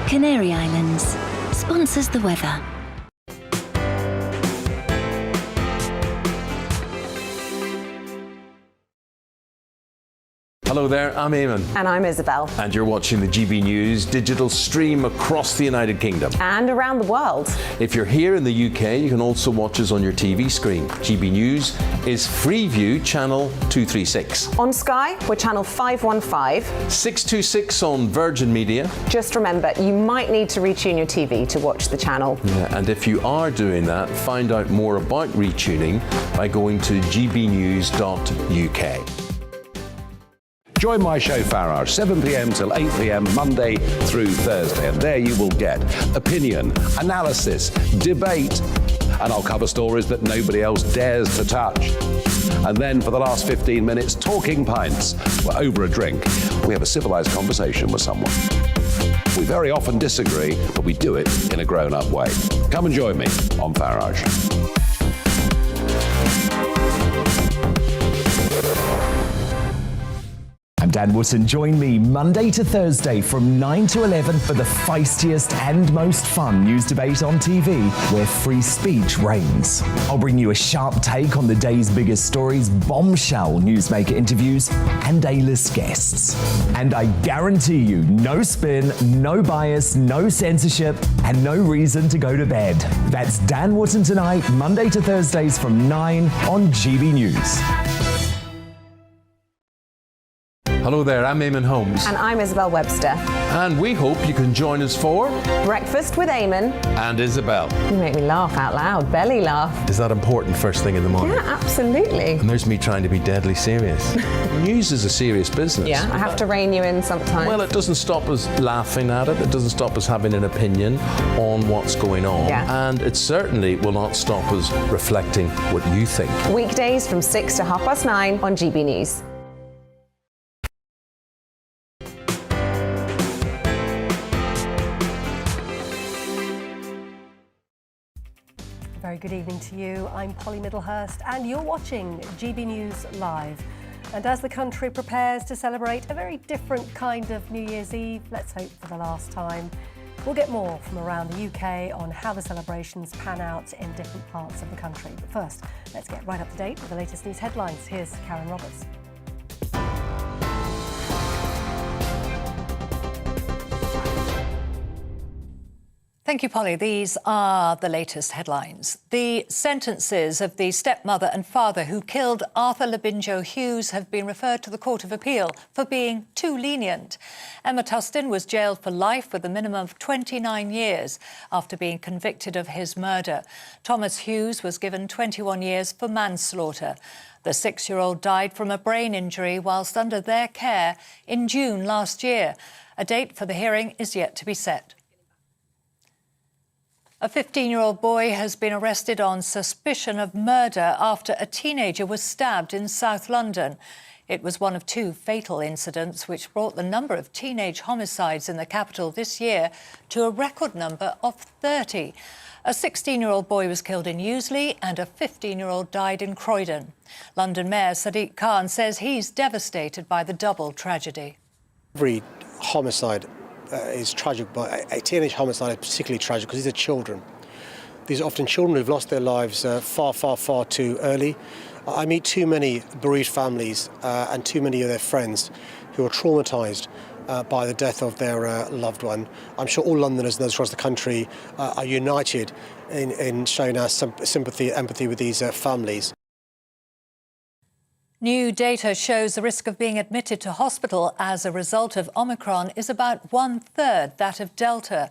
Canary Islands sponsors the weather. Hello there, I'm Eamon. And I'm Isabel. And you're watching the GB News digital stream across the United Kingdom. And around the world. If you're here in the UK, you can also watch us on your TV screen. GB News is Freeview Channel 236. On Sky, we're Channel 515. 626 on Virgin Media. Just remember, you might need to retune your TV to watch the channel. Yeah, and if you are doing that, find out more about retuning by going to gbnews.uk. Join my show Farage, 7 p.m. till 8 p.m. Monday through Thursday, and there you will get opinion, analysis, debate, and I'll cover stories that nobody else dares to touch. And then for the last 15 minutes, talking pints. We're over a drink. We have a civilised conversation with someone. We very often disagree, but we do it in a grown-up way. Come and join me on Farage. I'm Dan Wootton. Join me Monday to Thursday from 9 to 11 for the feistiest and most fun news debate on TV, where free speech reigns. I'll bring you a sharp take on the day's biggest stories, bombshell newsmaker interviews, and A-list guests. And I guarantee you, no spin, no bias, no censorship, and no reason to go to bed. That's Dan Wootton tonight, Monday to Thursdays from 9 on GB News. Hello there, I'm Eamon Holmes. And I'm Isabel Webster. And we hope you can join us for Breakfast with Eamon and Isabel. You make me laugh out loud, belly laugh. Is that important first thing in the morning? Yeah, absolutely. And there's me trying to be deadly serious. News is a serious business. Yeah, I have to rein you in sometimes. Well, it doesn't stop us laughing at it. It doesn't stop us having an opinion on what's going on. Yeah. And it certainly will not stop us reflecting what you think. Weekdays from 6 to 9:30 on GB News. Very good evening to you. I'm Polly Middlehurst and you're watching GB News Live. And as the country prepares to celebrate a very different kind of New Year's Eve, let's hope for the last time, we'll get more from around the UK on how the celebrations pan out in different parts of the country. But first, let's get right up to date with the latest news headlines. Here's Karen Roberts. Thank you, Polly. These are the latest headlines. The sentences of the stepmother and father who killed Arthur Labinjo Hughes have been referred to the Court of Appeal for being too lenient. Emma Tustin was jailed for life with a minimum of 29 years after being convicted of his murder. Thomas Hughes was given 21 years for manslaughter. The 6-year-old died from a brain injury whilst under their care in June last year. A date for the hearing is yet to be set. A 15-year-old boy has been arrested on suspicion of murder after a teenager was stabbed in South London. It was one of 2 fatal incidents which brought the number of teenage homicides in the capital this year to a record number of 30. A 16-year-old boy was killed in Eusleigh and a 15-year-old died in Croydon. London Mayor Sadiq Khan says he's devastated by the double tragedy. Every homicide is tragic, but a teenage homicide is particularly tragic because these are children. These are often children who've lost their lives far too early. I meet too many bereaved families and too many of their friends who are traumatised by the death of their loved one. I'm sure all Londoners and those across the country are united in showing our sympathy and empathy with these families. New data shows the risk of being admitted to hospital as a result of Omicron is about 1/3 that of Delta.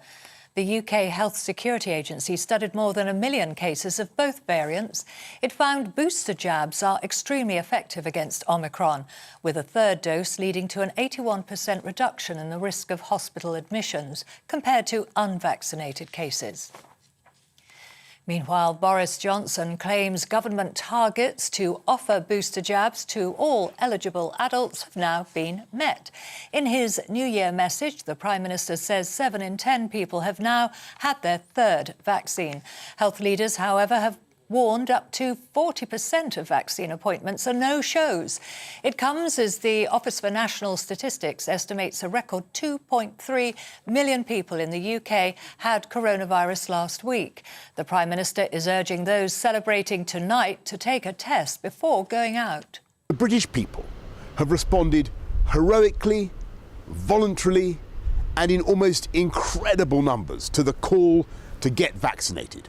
The UK Health Security Agency studied more than 1 million cases of both variants. It found booster jabs are extremely effective against Omicron, with a 3rd dose leading to an 81% reduction in the risk of hospital admissions compared to unvaccinated cases. Meanwhile, Boris Johnson claims government targets to offer booster jabs to all eligible adults have now been met. In his New Year message, the Prime Minister says 7 in 10 people have now had their 3rd vaccine. Health leaders, however, have warned up to 40% of vaccine appointments are no-shows. It comes as the Office for National Statistics estimates a record 2.3 million people in the UK had coronavirus last week. The Prime Minister is urging those celebrating tonight to take a test before going out. The British people have responded heroically, voluntarily, and in almost incredible numbers to the call to get vaccinated.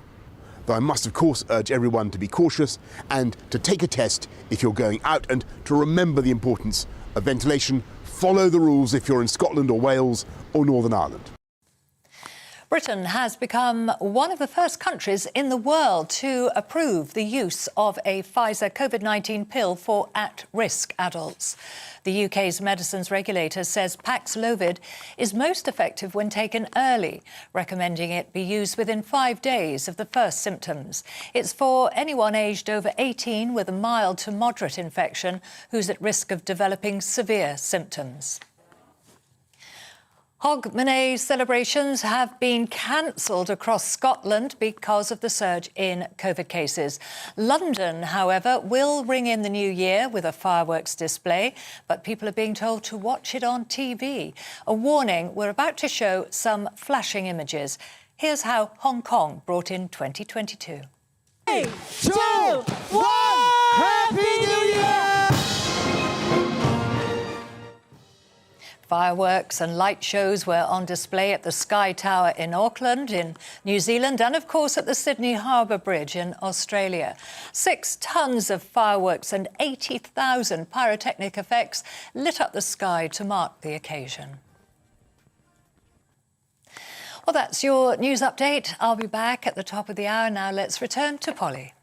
Though I must of course urge everyone to be cautious and to take a test if you're going out, and to remember the importance of ventilation. Follow the rules if you're in Scotland or Wales or Northern Ireland. Britain has become one of the first countries in the world to approve the use of a Pfizer COVID-19 pill for at-risk adults. The UK's medicines regulator says Paxlovid is most effective when taken early, recommending it be used within 5 days of the first symptoms. It's for anyone aged over 18 with a mild to moderate infection who's at risk of developing severe symptoms. Hogmanay celebrations have been cancelled across Scotland because of the surge in COVID cases. London, however, will ring in the new year with a fireworks display, but people are being told to watch it on TV. A warning, we're about to show some flashing images. Here's how Hong Kong brought in 2022. 3, 2, 1, Happy New Year! Fireworks and light shows were on display at the Sky Tower in Auckland, in New Zealand, and of course at the Sydney Harbour Bridge in Australia. 6 tons of fireworks and 80,000 pyrotechnic effects lit up the sky to mark the occasion. Well, that's your news update. I'll be back at the top of the hour. Now let's return to Polly.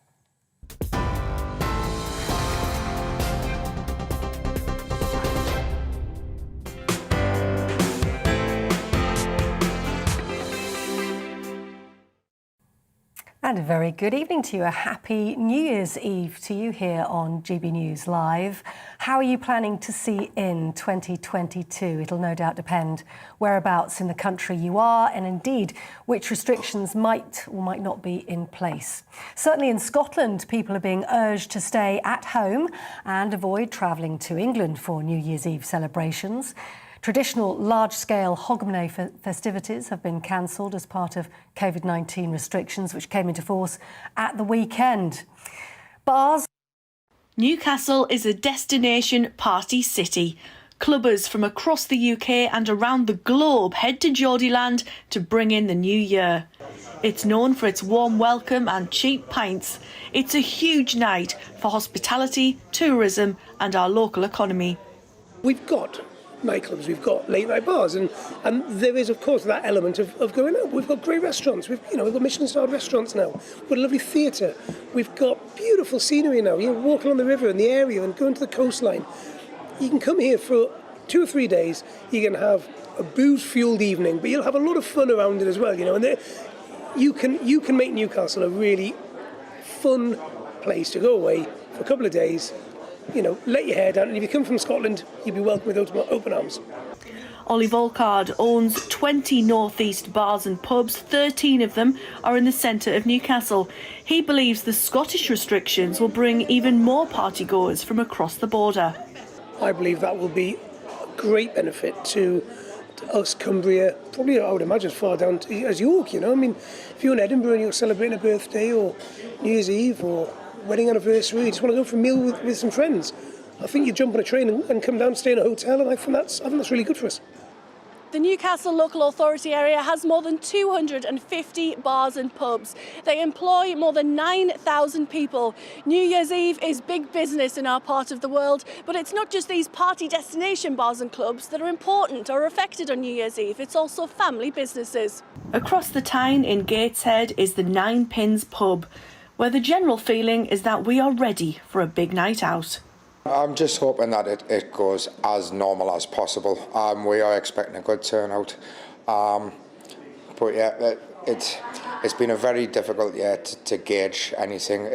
And a very good evening to you. A happy New Year's Eve to you here on GB News Live. How are you planning to see in 2022? It'll no doubt depend whereabouts in the country you are, and indeed which restrictions might or might not be in place. Certainly in Scotland, people are being urged to stay at home and avoid travelling to England for New Year's Eve celebrations. Traditional large-scale Hogmanay festivities have been cancelled as part of COVID-19 restrictions, which came into force at the weekend. Bars. Newcastle is a destination party city. Clubbers from across the UK and around the globe head to Geordieland to bring in the new year. It's known for its warm welcome and cheap pints. It's a huge night for hospitality, tourism and our local economy. We've got nightclubs, we've got late night bars, and there is of course that element of going out. We've got great restaurants, we've got Michelin starred restaurants now, we've got a lovely theatre, we've got beautiful scenery now, walking on the river in the area and going to the coastline. You can come here for 2 or 3 days, you can have a booze-fueled evening, but you'll have a lot of fun around it as well, and you can make Newcastle a really fun place to go away for a couple of days. Let your hair down, and if you come from Scotland, you'll be welcome with open arms. Ollie Volkard owns 20 northeast bars and pubs. 13 of them are in the centre of Newcastle. He believes the Scottish restrictions will bring even more partygoers from across the border. I believe that will be a great benefit to us, Cumbria, probably I would imagine as far down as York, if you're in Edinburgh and you're celebrating a birthday or New Year's Eve or wedding anniversary, you just want to go for a meal with some friends. I think you jump on a train and come down, stay in a hotel, and I think that's really good for us. The Newcastle local authority area has more than 250 bars and pubs. They employ more than 9,000 people. New Year's Eve is big business in our part of the world, but it's not just these party destination bars and clubs that are important or affected on New Year's Eve. It's also family businesses. Across the Tyne in Gateshead is the Nine Pins pub, where the general feeling is that we are ready for a big night out. I'm just hoping that it goes as normal as possible. We are expecting a good turnout. But yeah, it's been a very difficult year to gauge anything.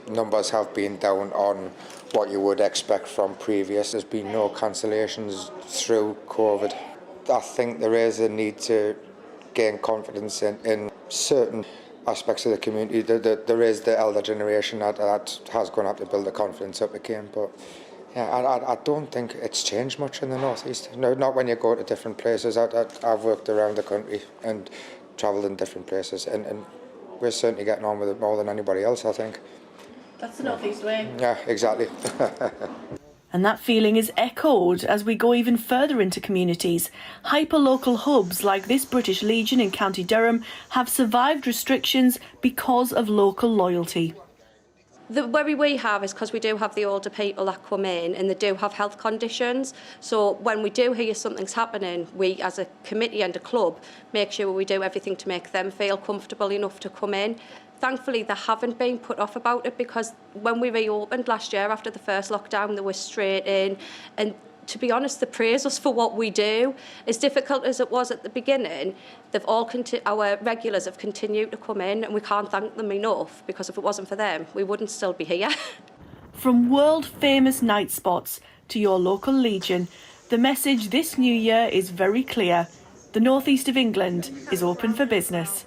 Numbers have been down on what you would expect from previous. There's been no cancellations through COVID. I think there is a need to gain confidence in certain aspects of the community. There is the elder generation that has gone up to build the confidence up again, but yeah, I don't think it's changed much in the northeast. No, not when you go to different places. I've worked around the country and travelled in different places, and we're certainly getting on with it more than anybody else, I think. That's the northeast way. Yeah, exactly. And that feeling is echoed as we go even further into communities. Hyper-local hubs like this British Legion in County Durham have survived restrictions because of local loyalty. The worry we have is because we do have the older people that come in and they do have health conditions. So when we do hear something's happening, we as a committee and a club make sure we do everything to make them feel comfortable enough to come in. Thankfully, they haven't been put off about it, because when we reopened last year after the first lockdown, they were straight in. And to be honest, they praise us for what we do. As difficult as it was at the beginning, they've all our regulars have continued to come in, and we can't thank them enough, because if it wasn't for them, we wouldn't still be here. From world-famous night spots to your local Legion, the message this new year is very clear. The northeast of England is open for business.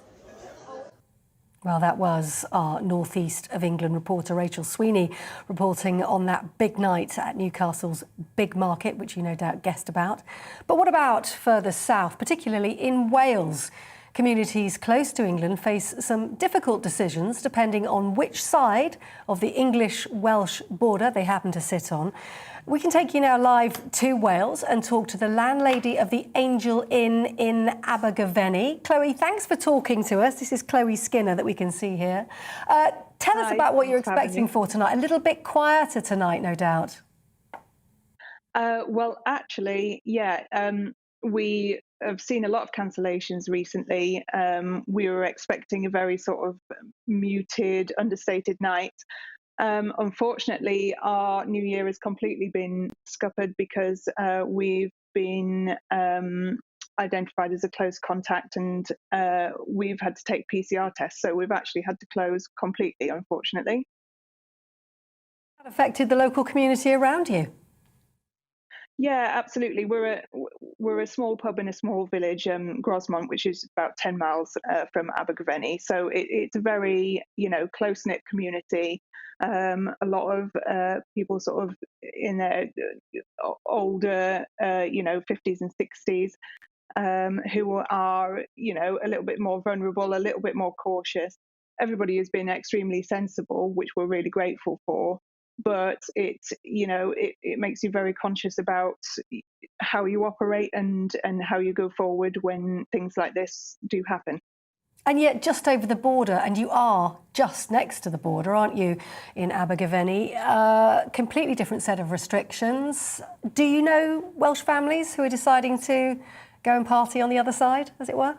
Well, that was our North East of England reporter, Rachel Sweeney, reporting on that big night at Newcastle's big market, which you no doubt guessed about. But what about further south, particularly in Wales? Communities close to England face some difficult decisions depending on which side of the English-Welsh border they happen to sit on. We can take you now live to Wales and talk to the landlady of the Angel Inn in Abergavenny. Chloe, thanks for talking to us. This is Chloe Skinner that we can see here. Tell us about what you're expecting for tonight. A little bit quieter tonight, no doubt. Well, actually, yeah, we have seen a lot of cancellations recently. We were expecting a very sort of muted, understated night. Unfortunately, our New Year has completely been scuppered because we've been identified as a close contact, and we've had to take PCR tests. So we've actually had to close completely, unfortunately. That affected the local community around you? Yeah, absolutely. We're a small pub in a small village, Grosmont, which is about 10 miles from Abergavenny. So it's a very, close-knit community. A lot of people sort of in their older, 50s and 60s, who are, a little bit more vulnerable, a little bit more cautious. Everybody has been extremely sensible, which we're really grateful for. But it makes you very conscious about how you operate and how you go forward when things like this do happen. And yet just over the border, and you are just next to the border, aren't you, in Abergavenny? Completely different set of restrictions. Do you know Welsh families who are deciding to go and party on the other side, as it were?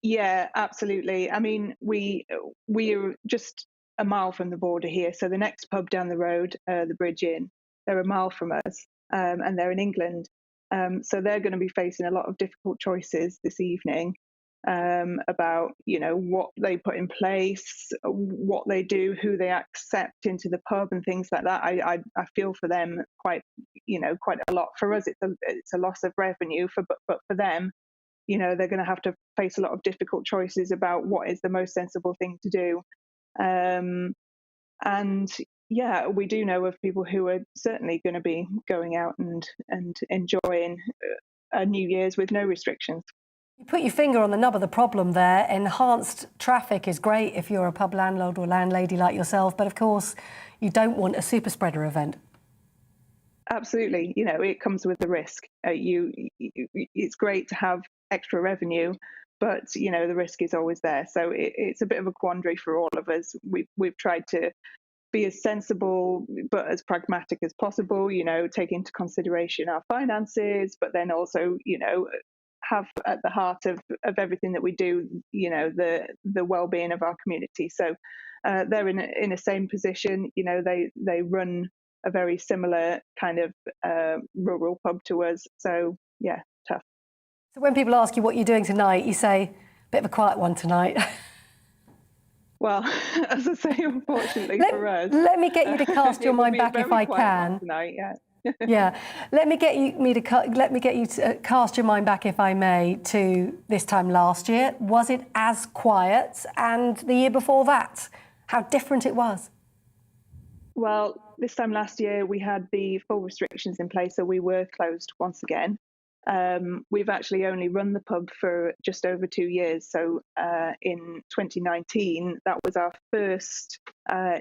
Yeah, absolutely. I mean, we're just a mile from the border here. So the next pub down the road, the Bridge Inn, they're a mile from us, and they're in England. So they're going to be facing a lot of difficult choices this evening about, what they put in place, what they do, who they accept into the pub and things like that. I feel for them quite a lot. For us, it's a loss of revenue, but for them, they're going to have to face a lot of difficult choices about what is the most sensible thing to do. And yeah, we do know of people who are certainly going to be going out and enjoying a New Year's with no restrictions. You put your finger on the nub of the problem there. Enhanced traffic is great if you're a pub landlord or landlady like yourself, but of course you don't want a super spreader event. Absolutely. It comes with the risk. It's great to have extra revenue, but the risk is always there. So it's a bit of a quandary for all of us. We've tried to be as sensible but as pragmatic as possible, take into consideration our finances, but then also, have at the heart of everything that we do, the well-being of our community. So they're in a same position. They run a very similar kind of rural pub to us. So yeah, tough. So when people ask you what you're doing tonight, you say, bit of a quiet one tonight. Well, as I say, unfortunately for us. Let me get you to cast your mind back if I can. Tonight, yeah. Yeah, let me get you to cast your mind back, if I may, to this time last year. Was it as quiet? And the year before that, how different it was? Well, this time last year we had the full restrictions in place, so we were closed once again. We've actually only run the pub for just over 2 years. So in 2019, that was our first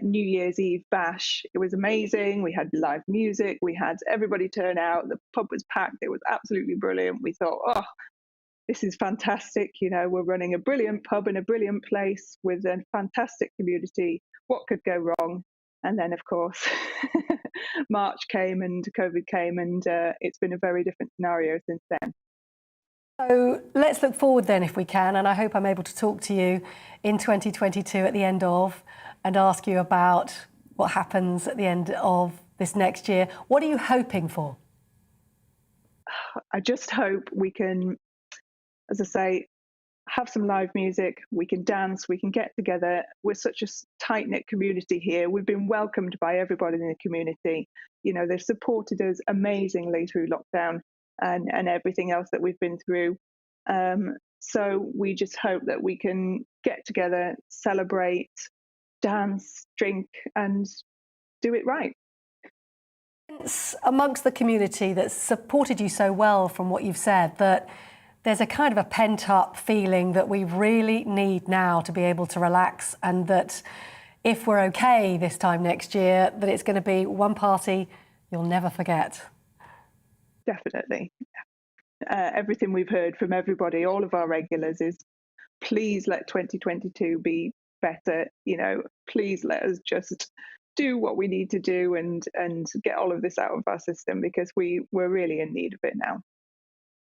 New Year's Eve bash. It was amazing. We had live music. We had everybody turn out. The pub was packed. It was absolutely brilliant. We thought, oh, this is fantastic. You know, we're running a brilliant pub in a brilliant place with a fantastic community. What could go wrong? And then, of course, March came and COVID came, and it's been a very different scenario since then. So let's look forward then, if we can, and I hope I'm able to talk to you in 2022 at the end of, and ask you about what happens at the end of this next year. What are you hoping for? I just hope we can, as I say, have some live music, we can dance, we can get together. We're such a tight-knit community here. We've been welcomed by everybody in the community. You know, they've supported us amazingly through lockdown and everything else that we've been through. So we just hope that we can get together, celebrate, dance, drink, and do it right. It's amongst the community that's supported you so well, from what you've said, that there's a kind of a pent-up feeling that we really need now to be able to relax, and that if we're okay this time next year, that it's going to be one party you'll never forget. Definitely. Everything we've heard from everybody, all of our regulars, is please let 2022 be better. You know, please let us just do what we need to do and get all of this out of our system, because we're really in need of it now.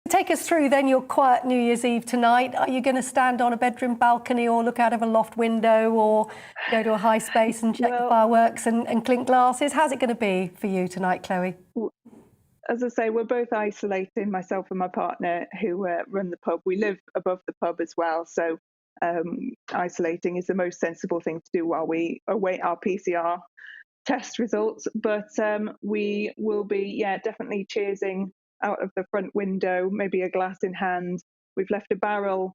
Take us through then your quiet New Year's Eve tonight. Are you going to stand on a bedroom balcony or look out of a loft window or go to a high space and check the fireworks and clink glasses? How's it going to be for you tonight, Chloe? As I say, we're both isolating, myself and my partner who run the pub. We live above the pub as well, so isolating is the most sensible thing to do while we await our PCR test results. But we will be, definitely cheersing out of the front window, maybe a glass in hand. We've left a barrel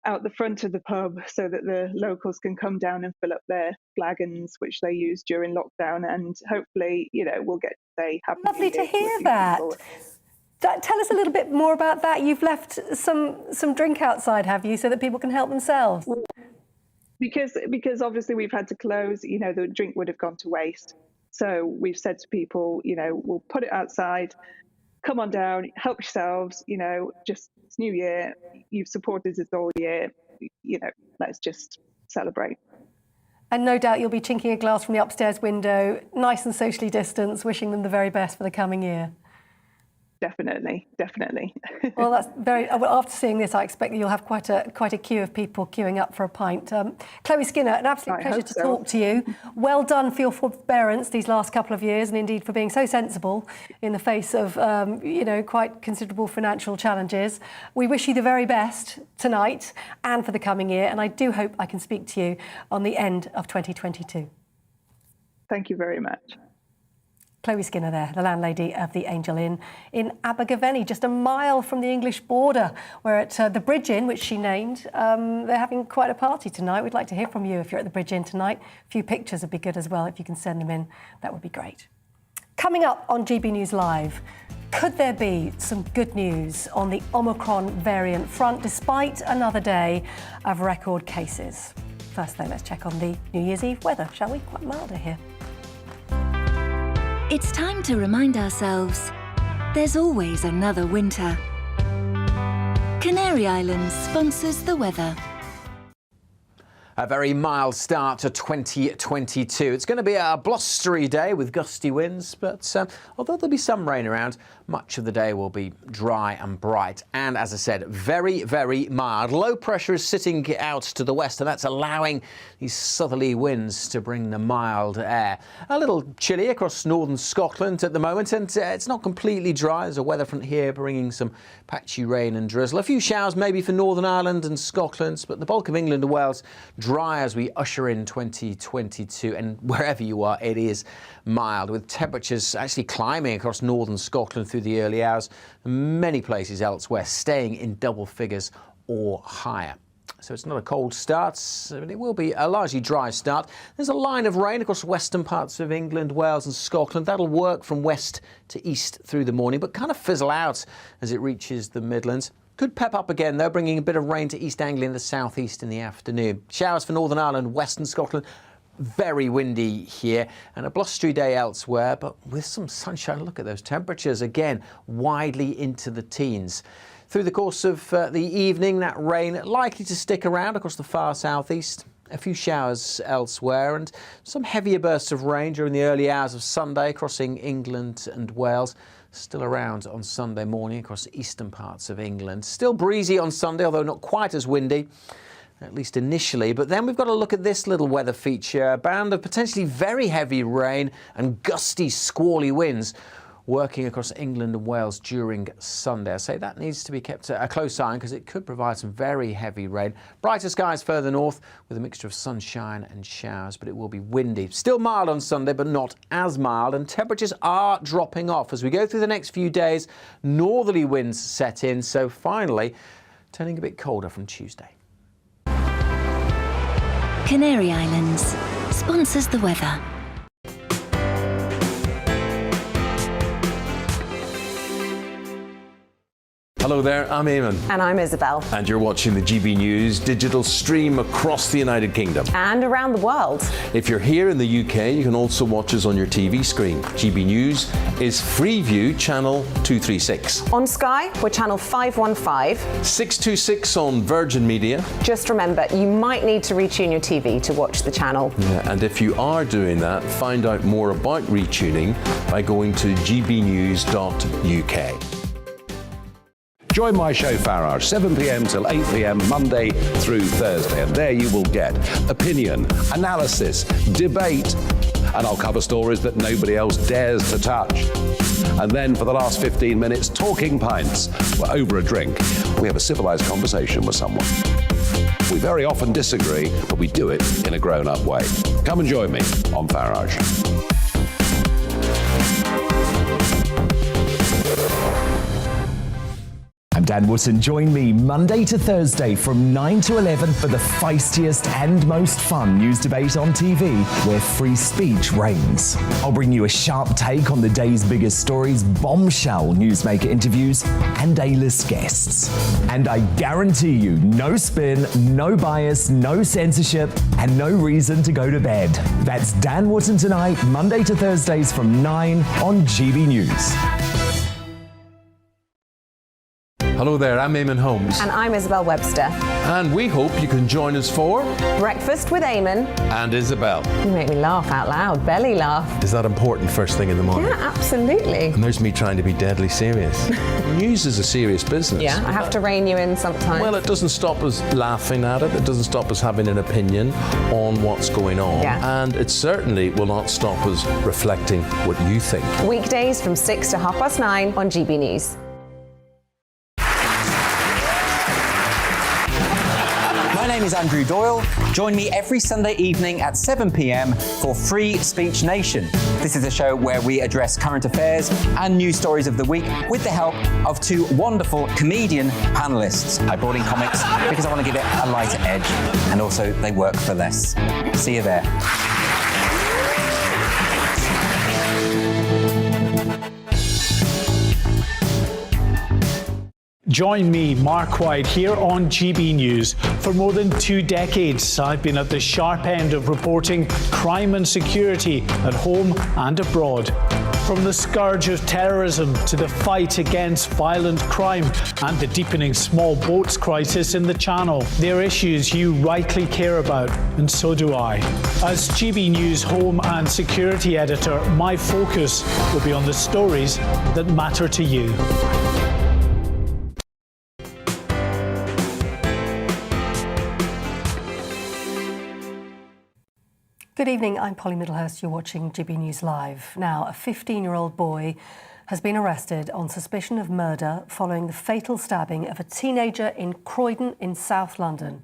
out the front of the pub so that the locals can come down and fill up their flagons, which they use during lockdown, and hopefully, you know, we'll get to say happy New Year. Lovely to hear that. Tell us a little bit more about that. You've left some drink outside, have you, so that people can help themselves? Because obviously we've had to close, you know, the drink would have gone to waste. So we've said to people, you know, we'll put it outside. Come on down, help yourselves, you know, just it's New Year, you've supported us all year, you know, let's just celebrate. And no doubt you'll be chinking a glass from the upstairs window, nice and socially distanced, wishing them the very best for the coming year. Definitely. Well, that's very. After seeing this, I expect that you'll have quite a queue of people queuing up for a pint. Chloe Skinner, an absolute pleasure to talk to you. Well done for your forbearance these last couple of years, and indeed for being so sensible in the face of you know, quite considerable financial challenges. We wish you the very best tonight and for the coming year, and I do hope I can speak to you on the end of 2022. Thank you very much. Chloe Skinner there, the landlady of the Angel Inn in Abergavenny, just a mile from the English border. We're at the Bridge Inn, which she named. They're having quite a party tonight. We'd like to hear from you if you're at the Bridge Inn tonight. A few pictures would be good as well. If you can send them in, that would be great. Coming up on GB News Live, could there be some good news on the Omicron variant front despite another day of record cases? First, though, let's check on the New Year's Eve weather, shall we? Quite milder here. It's time to remind ourselves there's always another winter. Canary Islands sponsors the weather. A very mild start to 2022. It's going to be a blustery day with gusty winds, but although there'll be some rain around, much of the day will be dry and bright. And as I said, very, very mild. Low pressure is sitting out to the west, and that's allowing these southerly winds to bring the mild air. A little chilly across northern Scotland at the moment, and it's not completely dry. There's a weather front here bringing some patchy rain and drizzle. A few showers maybe for Northern Ireland and Scotland, but the bulk of England and Wales dry as we usher in 2022, and wherever you are, it is mild, with temperatures actually climbing across northern Scotland through the early hours, and many places elsewhere staying in double figures or higher. So it's not a cold start, but it will be a largely dry start. There's a line of rain across western parts of England, Wales and Scotland. That'll work from west to east through the morning, but kind of fizzle out as it reaches the Midlands. Could pep up again, though, bringing a bit of rain to East Anglia and the southeast in the afternoon. Showers for Northern Ireland, western Scotland. Very windy here, and a blustery day elsewhere, but with some sunshine. Look at those temperatures again, widely into the teens. Through the course of the evening, that rain likely to stick around across the far southeast. A few showers elsewhere and some heavier bursts of rain during the early hours of Sunday crossing England and Wales. Still around on Sunday morning across the eastern parts of England. Still breezy on Sunday, although not quite as windy, at least initially. But then we've got to look at this little weather feature, a band of potentially very heavy rain and gusty, squally winds working across England and Wales during Sunday. I say that needs to be kept a close eye on because it could provide some very heavy rain. Brighter skies further north with a mixture of sunshine and showers, but it will be windy. Still mild on Sunday, but not as mild, and temperatures are dropping off as we go through the next few days. Northerly winds set in, so finally turning a bit colder from Tuesday. Canary Islands sponsors the weather. Hello there, I'm Eamon. And I'm Isabel. And you're watching the GB News digital stream across the United Kingdom. And around the world. If you're here in the UK, you can also watch us on your TV screen. GB News is Freeview channel 236. On Sky, we're channel 515. 626 on Virgin Media. Just remember, you might need to retune your TV to watch the channel. Yeah, and if you are doing that, find out more about retuning by going to gbnews.uk. Join my show Farage, 7 p.m. till 8 p.m. Monday through Thursday, and there you will get opinion, analysis, debate, and I'll cover stories that nobody else dares to touch. And then for the last 15 minutes, talking pints. We're over a drink. We have a civilised conversation with someone. We very often disagree, but we do it in a grown-up way. Come and join me on Farage. I'm Dan Wootton. Join me Monday to Thursday from 9 to 11 for the feistiest and most fun news debate on TV, where free speech reigns. I'll bring you a sharp take on the day's biggest stories, bombshell newsmaker interviews, and A-list guests. And I guarantee you, no spin, no bias, no censorship, and no reason to go to bed. That's Dan Wootton tonight, Monday to Thursdays from 9 on GB News. Hello there, I'm Eamon Holmes. And I'm Isabel Webster. And we hope you can join us for Breakfast with Eamon and Isabel. You make me laugh out loud, belly laugh. Is that important first thing in the morning? Yeah, absolutely. And there's me trying to be deadly serious. News is a serious business. Yeah, I have to rein you in sometimes. Well, it doesn't stop us laughing at it. It doesn't stop us having an opinion on what's going on. Yeah. And it certainly will not stop us reflecting what you think. Weekdays from 6 to 9:30 on GB News. My name is Andrew Doyle. Join me every Sunday evening at 7 p.m. for Free Speech Nation. This is a show where we address current affairs and news stories of the week with the help of two wonderful comedian panellists. I brought in comics because I want to give it a lighter edge, and also they work for less. See you there. Join me, Mark White, here on GB News. For more than 2 decades, I've been at the sharp end of reporting crime and security at home and abroad. From the scourge of terrorism to the fight against violent crime and the deepening small boats crisis in the Channel, they're issues you rightly care about, and so do I. As GB News Home and Security Editor, my focus will be on the stories that matter to you. Good evening, I'm Polly Middlehurst. You're watching GB News Live. Now, a 15-year-old boy has been arrested on suspicion of murder following the fatal stabbing of a teenager in Croydon in South London.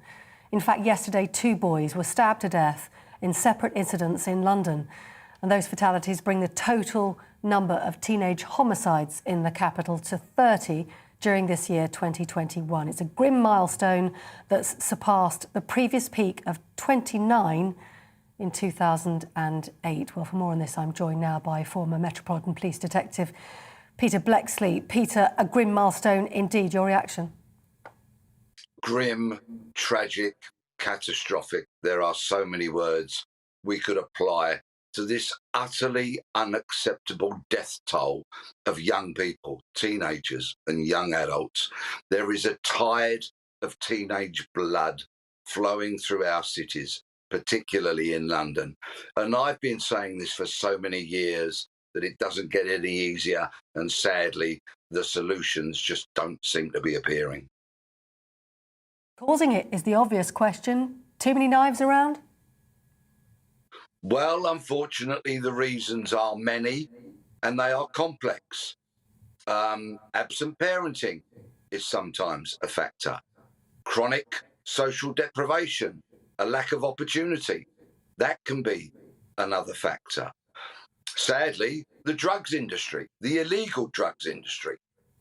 In fact, yesterday, 2 boys were stabbed to death in separate incidents in London. And those fatalities bring the total number of teenage homicides in the capital to 30 during this year, 2021. It's a grim milestone that's surpassed the previous peak of 29 in 2008. Well, for more on this, I'm joined now by former Metropolitan Police Detective Peter Bleksley. Peter, a grim milestone indeed. Your reaction? Grim, tragic, catastrophic. There are so many words we could apply to this utterly unacceptable death toll of young people, teenagers and young adults. There is a tide of teenage blood flowing through our cities, particularly in London. And I've been saying this for so many years that it doesn't get any easier. And sadly, the solutions just don't seem to be appearing. Causing it is the obvious question. Too many knives around? Well, unfortunately, the reasons are many and they are complex. Absent parenting is sometimes a factor. Chronic social deprivation, a lack of opportunity, that can be another factor. Sadly, the drugs industry, the illegal drugs industry,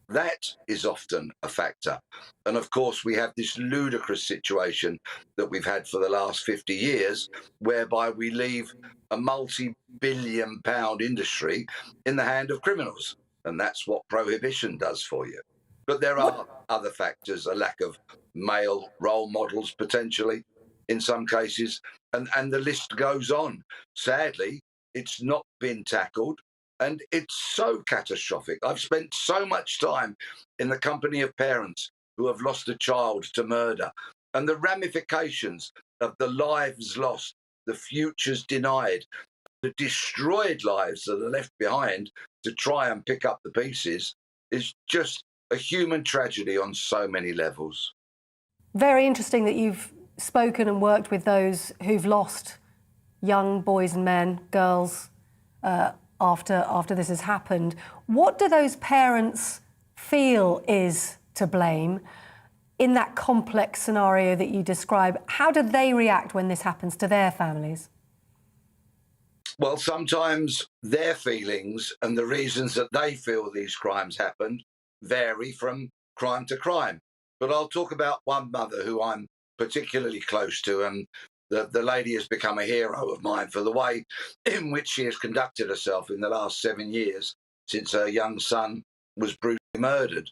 that is often a factor. And of course, we have this ludicrous situation that we've had for the last 50 years, whereby we leave a multi-billion-pound industry in the hand of criminals. And that's what prohibition does for you. But there are other factors, a lack of male role models, potentially, in some cases, and the list goes on. Sadly, it's not been tackled. And it's so catastrophic. I've spent so much time in the company of parents who have lost a child to murder, and the ramifications of the lives lost, the futures denied, the destroyed lives that are left behind to try and pick up the pieces is just a human tragedy on so many levels. Very interesting that you've spoken and worked with those who've lost young boys and men, girls, after this has happened. What do those parents feel is to blame in that complex scenario that you describe? How do they react when this happens to their families? Well, sometimes their feelings and the reasons that they feel these crimes happened vary from crime to crime. But I'll talk about one mother who I'm particularly close to, and the lady has become a hero of mine for the way in which she has conducted herself in the last 7 years since her young son was brutally murdered.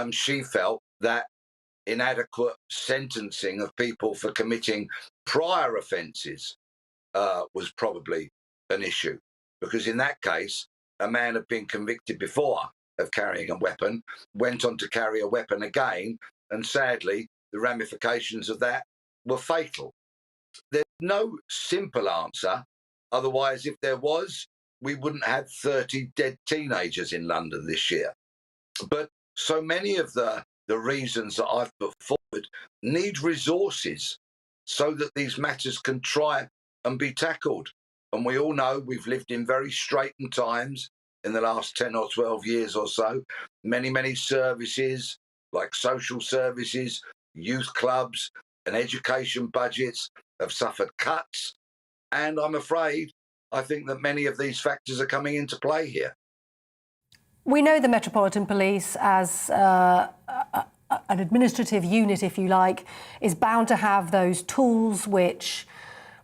She felt that inadequate sentencing of people for committing prior offences was probably an issue, because in that case, a man had been convicted before of carrying a weapon, went on to carry a weapon again, and sadly, the ramifications of that were fatal. There's no simple answer. Otherwise, if there was, we wouldn't have 30 dead teenagers in London this year. But so many of the reasons that I've put forward need resources so that these matters can try and be tackled. And we all know we've lived in very straitened times in the last 10 or 12 years or so. Many services like social services, youth clubs and education budgets have suffered cuts. And I'm afraid, I think that many of these factors are coming into play here. We know the Metropolitan Police, as an administrative unit, if you like, is bound to have those tools which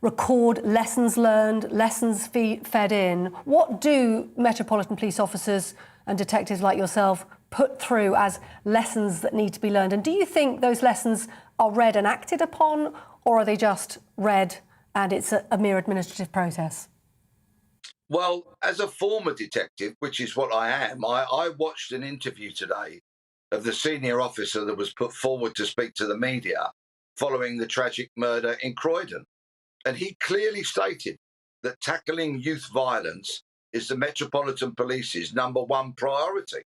record lessons learned, lessons fed in. What do Metropolitan Police officers and detectives like yourself put through as lessons that need to be learned? And do you think those lessons are read and acted upon, or are they just read and it's a mere administrative process? Well, as a former detective, which is what I am, I watched an interview today of the senior officer that was put forward to speak to the media following the tragic murder in Croydon. And he clearly stated that tackling youth violence is the Metropolitan Police's #1 priority.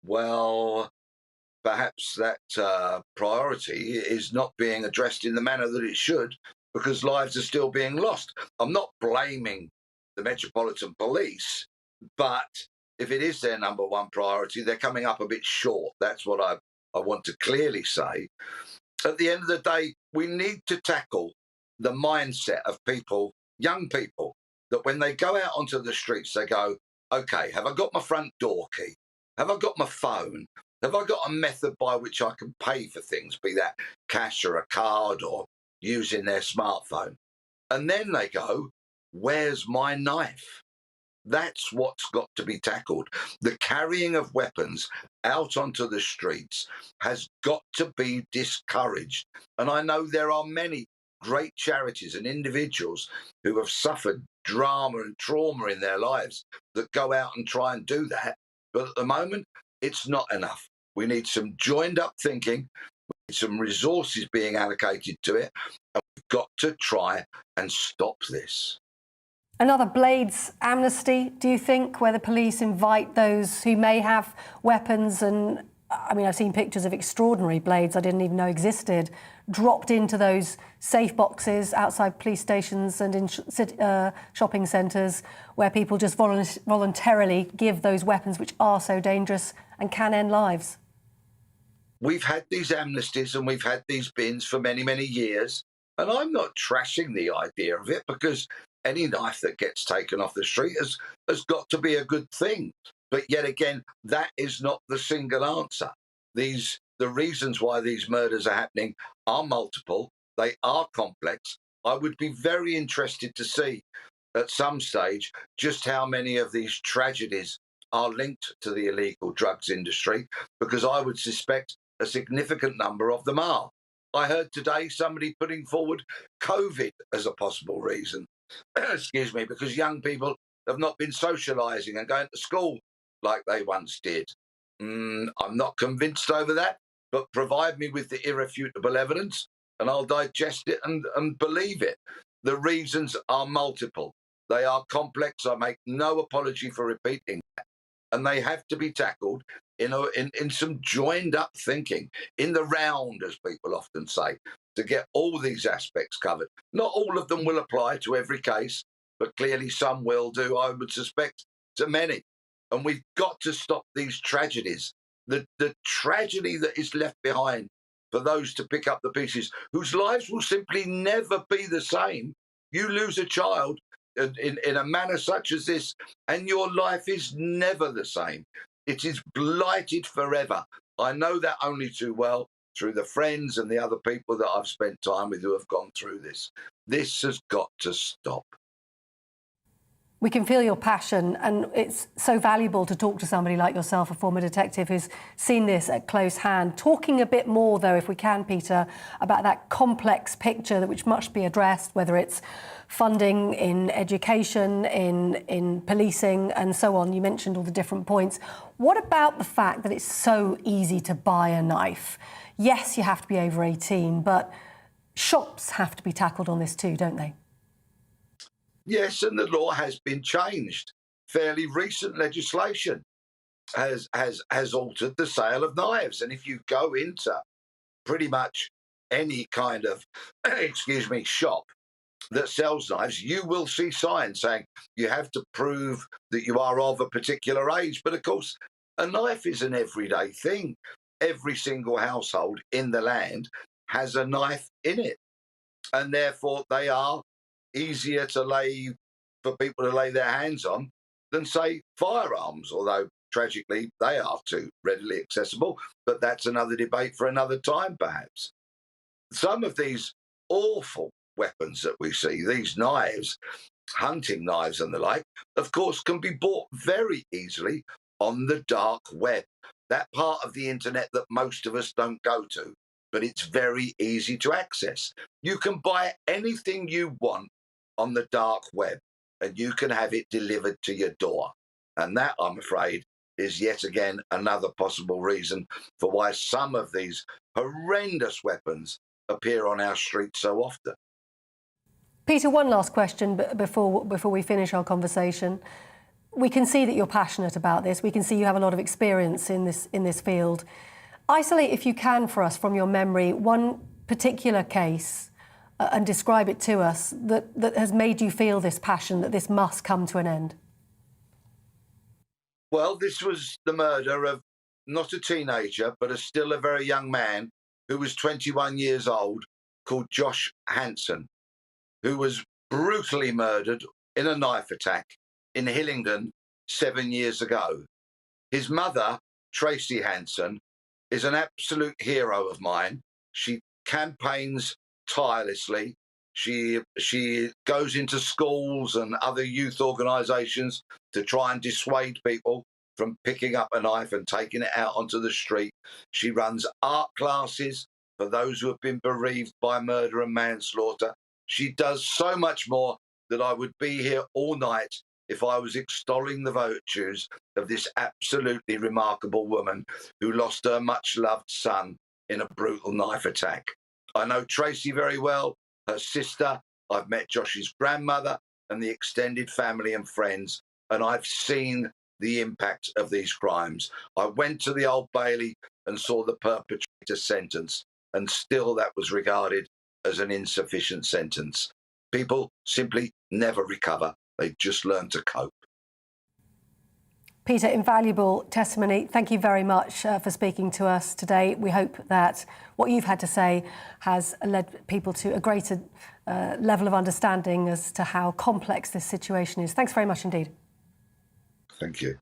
Well, perhaps that priority is not being addressed in the manner that it should, because lives are still being lost. I'm not blaming the Metropolitan Police, but if it is their #1 priority, they're coming up a bit short. That's what I want to clearly say. At the end of the day, we need to tackle the mindset of people, young people, that when they go out onto the streets, they go, okay, have I got my front door key? Have I got my phone? Have I got a method by which I can pay for things, be that cash or a card or using their smartphone? And then they go, where's my knife? That's what's got to be tackled. The carrying of weapons out onto the streets has got to be discouraged. And I know there are many great charities and individuals who have suffered drama and trauma in their lives that go out and try and do that. But at the moment, it's not enough. We need some joined up thinking, some resources being allocated to it, and we've got to try and stop this. Another Blades amnesty, do you think, where the police invite those who may have weapons? And I mean, I've seen pictures of extraordinary blades I didn't even know existed, dropped into those safe boxes outside police stations and in shopping centres, where people just voluntarily give those weapons which are so dangerous and can end lives. We've had these amnesties and we've had these bins for many, many years. And I'm not trashing the idea of it, because any knife that gets taken off the street has got to be a good thing. But yet again, that is not the single answer. The reasons why these murders are happening are multiple. They are complex. I would be very interested to see at some stage just how many of these tragedies are linked to the illegal drugs industry, because I would suspect a significant number of them are. I heard today somebody putting forward COVID as a possible reason. Excuse me, because young people have not been socialising and going to school like they once did. I'm not convinced over that, but provide me with the irrefutable evidence and I'll digest it and believe it. The reasons are multiple. They are complex. I make no apology for repeating that. And they have to be tackled in some joined up thinking, in the round, as people often say, to get all these aspects covered. Not all of them will apply to every case, but clearly some will do, I would suspect, to many. And we've got to stop these tragedies. The tragedy that is left behind for those to pick up the pieces, whose lives will simply never be the same. You lose a child in a manner such as this, and your life is never the same. It is blighted forever. I know that only too well through the friends and the other people that I've spent time with who have gone through this. This has got to stop. We can feel your passion, and it's so valuable to talk to somebody like yourself, a former detective who's seen this at close hand. Talking a bit more, though, if we can, Peter, about that complex picture which must be addressed, whether it's funding in education, in policing and so on. You mentioned all the different points. What about the fact that it's so easy to buy a knife? Yes, you have to be over 18, but shops have to be tackled on this too, don't they? Yes, and the law has been changed. Fairly recent legislation has altered the sale of knives. And if you go into pretty much any kind of, shop that sells knives, you will see signs saying you have to prove that you are of a particular age. But of course, a knife is an everyday thing. Every single household in the land has a knife in it. And therefore they are easier for people to lay their hands on than, say, firearms, although tragically they are too readily accessible. But that's another debate for another time, perhaps. Some of these awful weapons that we see, these knives, hunting knives and the like, of course, can be bought very easily on the dark web, that part of the internet that most of us don't go to, but it's very easy to access. You can buy anything you want on the dark web, and you can have it delivered to your door. And that, I'm afraid, is yet again another possible reason for why some of these horrendous weapons appear on our streets so often. Peter, one last question before we finish our conversation. We can see that you're passionate about this. We can see you have a lot of experience in this field. Isolate, if you can, for us from your memory, one particular case and describe it to us that has made you feel this passion, that this must come to an end. Well, this was the murder of not a teenager, but still a very young man who was 21 years old called Josh Hanson, who was brutally murdered in a knife attack in Hillingdon 7 years ago. His mother, Tracy Hanson, is an absolute hero of mine. She campaigns tirelessly. She goes into schools and other youth organisations to try and dissuade people from picking up a knife and taking it out onto the street. She runs art classes for those who have been bereaved by murder and manslaughter. She does so much more that I would be here all night if I was extolling the virtues of this absolutely remarkable woman who lost her much-loved son in a brutal knife attack. I know Tracy very well, her sister. I've met Josh's grandmother and the extended family and friends, and I've seen the impact of these crimes. I went to the Old Bailey and saw the perpetrator sentenced, and still that was regarded as an insufficient sentence. People simply never recover. They just learn to cope. Peter, invaluable testimony. Thank you very much for speaking to us today. We hope that what you've had to say has led people to a greater level of understanding as to how complex this situation is. Thanks very much indeed. Thank you.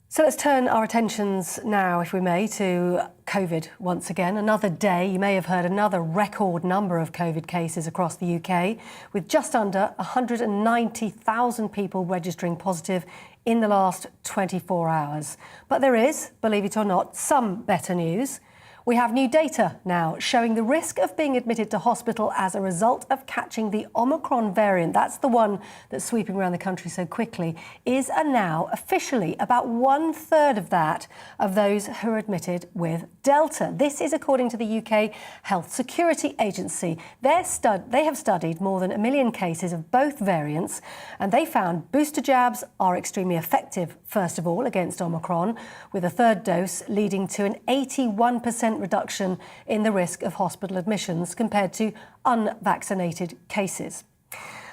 So let's turn our attentions now, if we may, to COVID once again. Another day, you may have heard, another record number of COVID cases across the UK, with just under 190,000 people registering positive in the last 24 hours. But there is, believe it or not, some better news. We have new data now showing the risk of being admitted to hospital as a result of catching the Omicron variant, that's the one that's sweeping around the country so quickly, is now officially about 1/3 of that of those who are admitted with Delta. This is according to the UK Health Security Agency. They have studied more than 1 million cases of both variants, and they found booster jabs are extremely effective, first of all, against Omicron, with a third dose leading to an 81% reduction in the risk of hospital admissions compared to unvaccinated cases.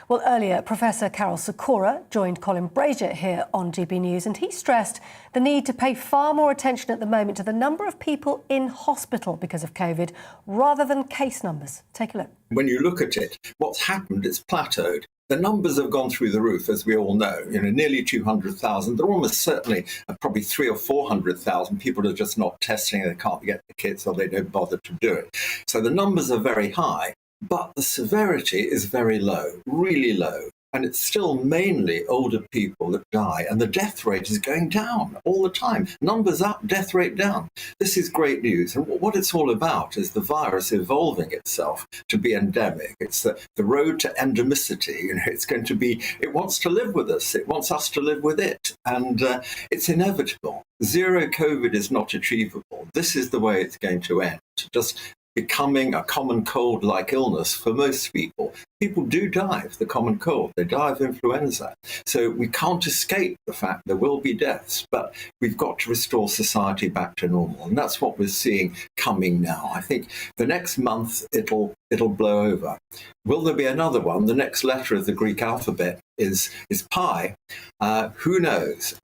Well, earlier, Professor Carol Sikora joined Colin Brazier here on GB News, and he stressed the need to pay far more attention at the moment to the number of people in hospital because of COVID rather than case numbers. Take a look. When you look at it, what's happened is plateaued. The numbers have gone through the roof, as we all know. Nearly 200,000. There are almost certainly probably 300,000 or 400,000 people are just not testing. They can't get the kits, or they don't bother to do it. So the numbers are very high, but the severity is very low, really low. And it's still mainly older people that die. And the death rate is going down all the time. Numbers up, death rate down. This is great news. And what it's all about is the virus evolving itself to be endemic. It's the road to endemicity. It's going to be, it wants to live with us. It wants us to live with it. And it's inevitable. Zero COVID is not achievable. This is the way it's going to end. Just becoming a common cold-like illness for most people. People do die of the common cold. They die of influenza. So we can't escape the fact there will be deaths, but we've got to restore society back to normal. And that's what we're seeing coming now. I think the next month it'll blow over. Will there be another one? The next letter of the Greek alphabet is pi. Who knows?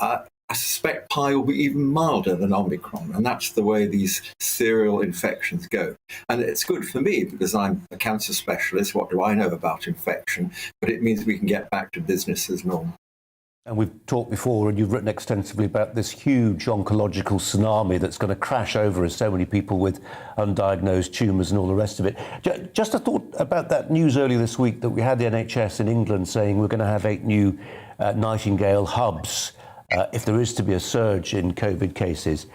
I suspect pi will be even milder than Omicron, and that's the way these serial infections go. And it's good for me because I'm a cancer specialist. What do I know about infection? But it means we can get back to business as normal. And we've talked before, and you've written extensively about this huge oncological tsunami that's going to crash over us, so many people with undiagnosed tumours and all the rest of it. Just a thought about that news earlier this week that we had the NHS in England saying we're going to have 8 new Nightingale hubs if there is to be a surge in COVID cases.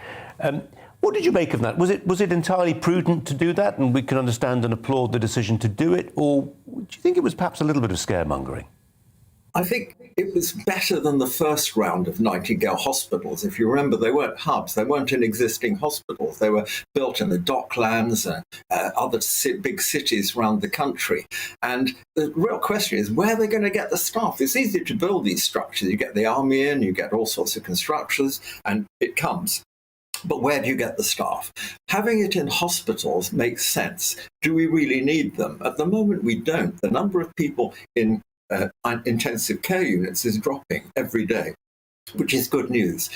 What did you make of that? Was it entirely prudent to do that, and we can understand and applaud the decision to do it, or do you think it was perhaps a little bit of scaremongering? I think it was better than the first round of Nightingale hospitals. If you remember, they weren't hubs. They weren't in existing hospitals. They were built in the Docklands and other big cities around the country. And the real question is, where are they going to get the staff? It's easy to build these structures. You get the army in, you get all sorts of constructors, and it comes. But where do you get the staff? Having it in hospitals makes sense. Do we really need them? At the moment, we don't. The number of people in intensive care units is dropping every day. which is good news.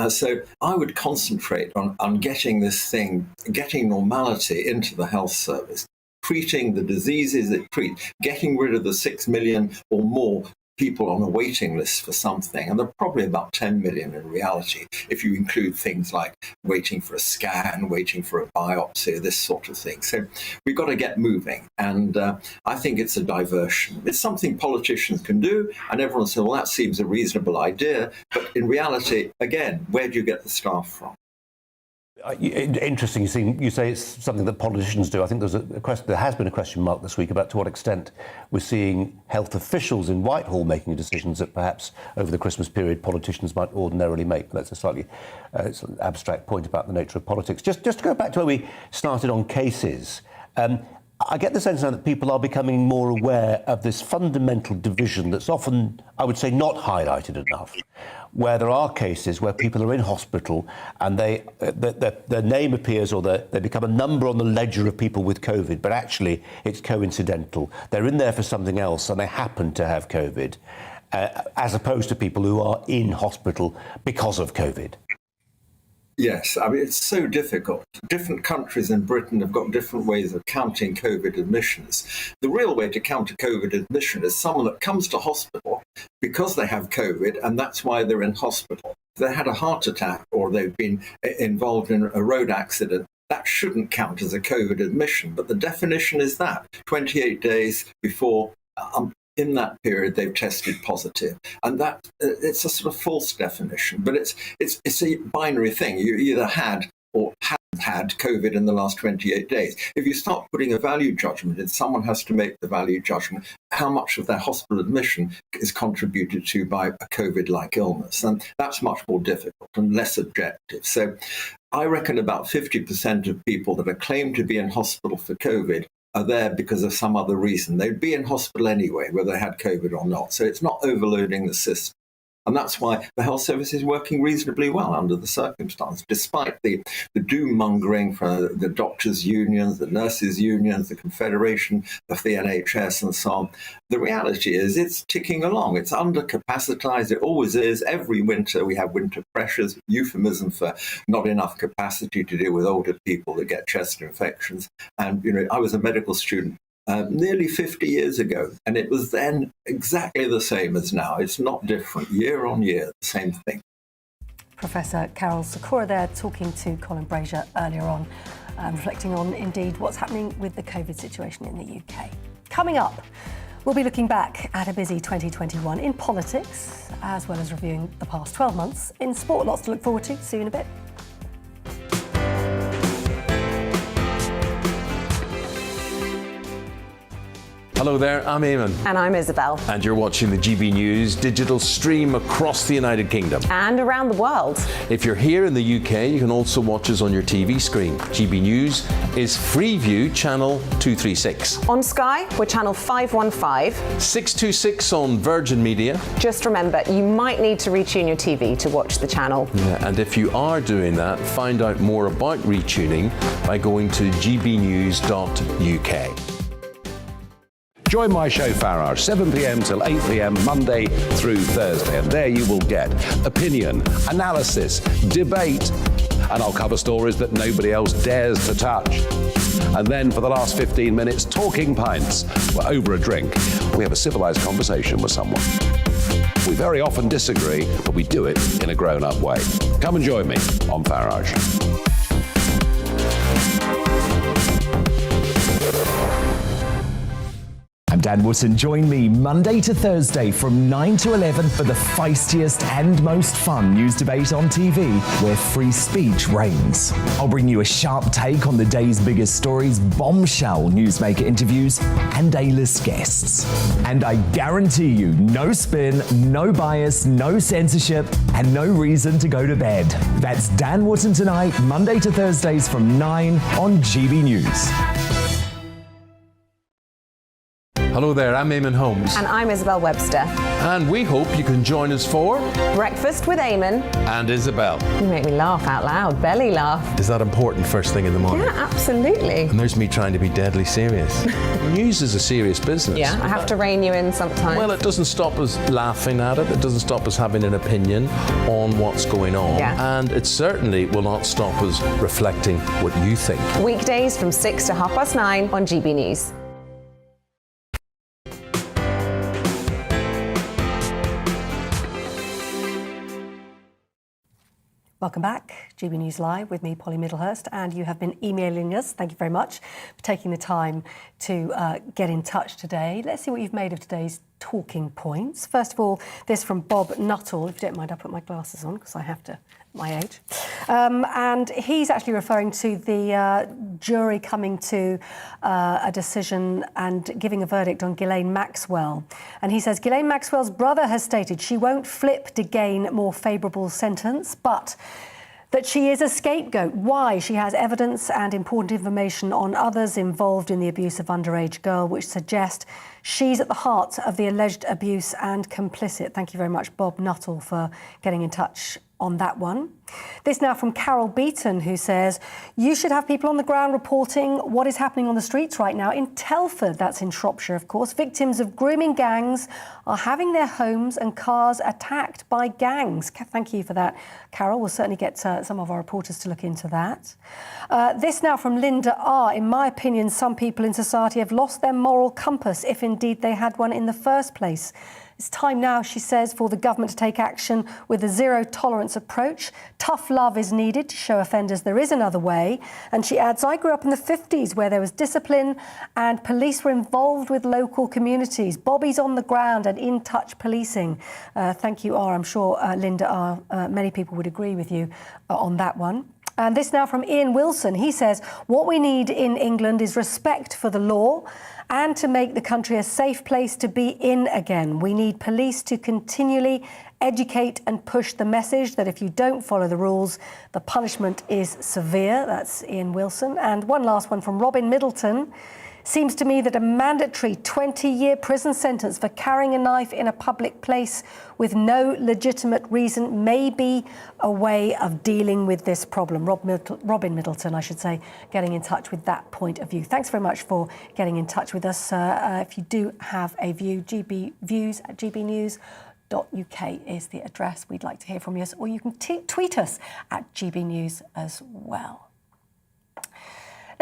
So I would concentrate on getting this thing, getting normality into the health service, treating the diseases it treats, getting rid of the 6 million or more people on a waiting list for something. And there are probably about 10 million in reality, if you include things like waiting for a scan, waiting for a biopsy, this sort of thing. So we've got to get moving. And I think it's a diversion. It's something politicians can do. And everyone says, well, that seems a reasonable idea. But in reality, again, where do you get the staff from? Interesting. You say it's something that politicians do. I think there has been a question mark this week about to what extent we're seeing health officials in Whitehall making decisions that perhaps over the Christmas period politicians might ordinarily make. That's a slightly it's an abstract point about the nature of politics. Just to go back to where we started on cases, I get the sense now that people are becoming more aware of this fundamental division that's often, I would say, not highlighted enough, where there are cases where people are in hospital and their name appears or they become a number on the ledger of people with COVID, but actually it's coincidental. They're in there for something else and they happen to have COVID, as opposed to people who are in hospital because of COVID. Yes, I mean, it's so difficult. Different countries in Britain have got different ways of counting COVID admissions. The real way to count a COVID admission is someone that comes to hospital because they have COVID, and that's why they're in hospital. If they had a heart attack or they've been involved in a road accident, that shouldn't count as a COVID admission. But the definition is that 28 days before in that period they've tested positive, and that it's a sort of false definition, but it's a binary thing. You either had or haven't had COVID in the last 28 days. If you start putting a value judgment in, someone has to make the value judgment how much of their hospital admission is contributed to by a COVID-like illness, and that's much more difficult and less objective. So I reckon about 50% of people that are claimed to be in hospital for COVID are there because of some other reason. They'd be in hospital anyway, whether they had COVID or not. So it's not overloading the system. And that's why the health service is working reasonably well under the circumstances, despite the doom-mongering from the doctors' unions, the nurses' unions, the Confederation of the NHS and so on. The reality is it's ticking along. It's under-capacitized. It always is. Every winter we have winter pressures, euphemism for not enough capacity to deal with older people that get chest infections. And, I was a medical student nearly 50 years ago, and it was then exactly the same as now. It's not different. Year on year, the same thing. Professor Carol Sikora there talking to Colin Brazier earlier on, reflecting on indeed what's happening with the COVID situation in the UK. Coming up, we'll be looking back at a busy 2021 in politics, as well as reviewing the past 12 months in sport. Lots to look forward to. See you in a bit. Hello there, I'm Eamon. And I'm Isabel. And you're watching the GB News digital stream across the United Kingdom. And around the world. If you're here in the UK, you can also watch us on your TV screen. GB News is Freeview channel 236. On Sky, we're channel 515. 626 on Virgin Media. Just remember, you might need to retune your TV to watch the channel. Yeah, and if you are doing that, find out more about retuning by going to gbnews.uk. Join my show Farrar, 7 p.m. till 8 p.m. Monday through Thursday, and there you will get opinion, analysis, debate, and I'll cover stories that nobody else dares to touch. And then for the last 15 minutes, talking pints. We're over a drink. We have a civilized conversation with someone. We very often disagree, but we do it in a grown-up way. Come and join me on Farage. I'm Dan Wootton. Join me Monday to Thursday from 9 to 11 for the feistiest and most fun news debate on TV, where free speech reigns. I'll bring you a sharp take on the day's biggest stories, bombshell newsmaker interviews, and A-list guests. And I guarantee you, no spin, no bias, no censorship, and no reason to go to bed. That's Dan Wootton Tonight, Monday to Thursdays from 9 on GB News. Hello there, I'm Eamon Holmes. And I'm Isabel Webster. And we hope you can join us for Breakfast with Eamon and Isabel. You make me laugh out loud, belly laugh. Is that important first thing in the morning? Yeah, absolutely. And there's me trying to be deadly serious. News is a serious business. Yeah, I have to rein you in sometimes. Well, it doesn't stop us laughing at it. It doesn't stop us having an opinion on what's going on. Yeah. And it certainly will not stop us reflecting what you think. Weekdays from 6 to 9:30 on GB News. Welcome back. GB News Live with me, Polly Middlehurst, and you have been emailing us. Thank you very much for taking the time to get in touch today. Let's see what you've made of today's talking points. First of all, this from Bob Nuttall. If you don't mind, I'll put my glasses on because I have to, my age. And he's actually referring to the jury coming to a decision and giving a verdict on Ghislaine Maxwell. And he says, Ghislaine Maxwell's brother has stated she won't flip to gain more favourable sentence, but that she is a scapegoat. Why? She has evidence and important information on others involved in the abuse of underage girl, which suggest she's at the heart of the alleged abuse and complicit. Thank you very much, Bob Nuttall, for getting in touch on that one. This now from Carol Beaton, who says, you should have people on the ground reporting what is happening on the streets right now. In Telford, that's in Shropshire, of course, victims of grooming gangs are having their homes and cars attacked by gangs. Thank you for that, Carol. We'll certainly get some of our reporters to look into that. This now from Linda R. In my opinion, some people in society have lost their moral compass, if indeed they had one in the first place. It's time now, she says, for the government to take action with a zero-tolerance approach. Tough love is needed to show offenders there is another way. And she adds, I grew up in the 50s where there was discipline and police were involved with local communities. Bobby's on the ground and in-touch policing. Thank you, R. I'm sure, Linda R. Many people would agree with you on that one. And this now from Ian Wilson. He says, what we need in England is respect for the law and to make the country a safe place to be in again. We need police to continually educate and push the message that if you don't follow the rules, the punishment is severe. That's Ian Wilson. And one last one from Robin Middleton. Seems to me that a mandatory 20-year prison sentence for carrying a knife in a public place with no legitimate reason may be a way of dealing with this problem. Robin Middleton, I should say, getting in touch with that point of view. Thanks very much for getting in touch with us. If you do have a view, gbviews@gbnews.uk is the address. We'd like to hear from you, or you can tweet us at GBNews as well.